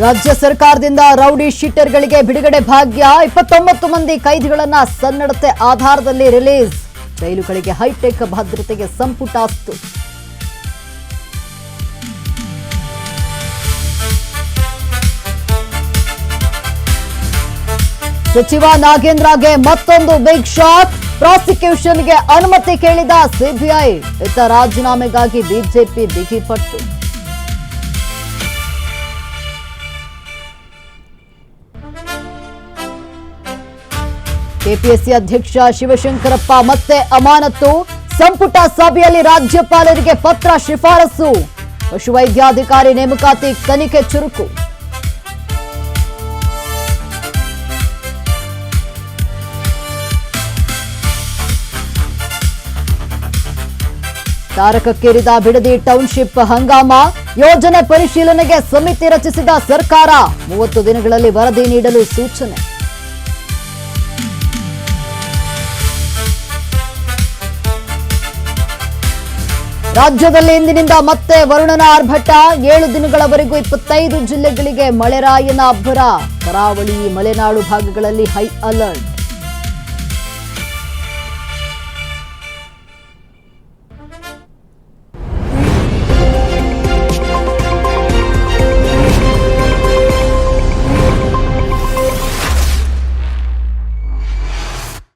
ರಾಜ್ಯ ಸರ್ಕಾರದಿಂದ ರೌಡಿ ಶೀಟರ್ಗಳಿಗೆ ಬಿಡುಗಡೆ ಭಾಗ್ಯ 29 ಮಂದಿ ಕೈದಿಗಳನ್ನ ಸನ್ನಡತೆ ಆಧಾರದಲ್ಲಿ ರಿಲೀಸ್. ಜೈಲುಗಳಿಗೆ ಹೈಟೆಕ್ ಭದ್ರತೆಗೆ ಸಂಪುಟ ಅಸ್ತು. ಸಚಿವ ನಾಗೇಂದ್ರಗೆ ಮತ್ತೊಂದು ಬಿಗ್ ಶಾಕ್. ಪ್ರಾಸಿಕ್ಯೂಷನ್ಗೆ ಅನುಮತಿ ಕೇಳಿದ ಸಿಬಿಐ. ಇತ್ತ ರಾಜೀನಾಮೆಗಾಗಿ ಬಿಜೆಪಿ ಬಿಗಿಪಟ್ಟು. ಕೆಪಿಎಸ್ಸಿ ಅಧ್ಯಕ್ಷ ಶಿವಶಂಕರಪ್ಪ ಮತ್ತೆ ಅಮಾನತು. ಸಂಪುಟ ಸಭೆಯಲ್ಲಿ ರಾಜ್ಯಪಾಲರಿಗೆ ಪತ್ರ ಶಿಫಾರಸು. ಪಶುವೈದ್ಯಾಧಿಕಾರಿ ನೇಮಕಾತಿ ತನಿಖೆ ಚುರುಕು. ತಾರಕಕ್ಕೇರಿದ ಬಿಡದಿ ಟೌನ್ಶಿಪ್ ಹಂಗಾಮ. ಯೋಜನೆ ಪರಿಶೀಲನೆಗೆ ಸಮಿತಿ ರಚಿಸಿದ ಸರ್ಕಾರ. 30 ದಿನಗಳಲ್ಲಿ ವರದಿ ನೀಡಲು ಸೂಚನೆ. ರಾಜ್ಯದಲ್ಲಿ ಇಂದಿನಿಂದ ಮತ್ತೆ ವರುಣನ ಆರ್ಭಟ. 7 ದಿನಗಳವರೆಗೂ 25 ಜಿಲ್ಲೆಗಳಿಗೆ ಮಳೆರಾಯನ ಅಬ್ಬರ. ಕರಾವಳಿ ಮಲೆನಾಡು ಭಾಗಗಳಲ್ಲಿ ಹೈ ಅಲರ್ಟ್.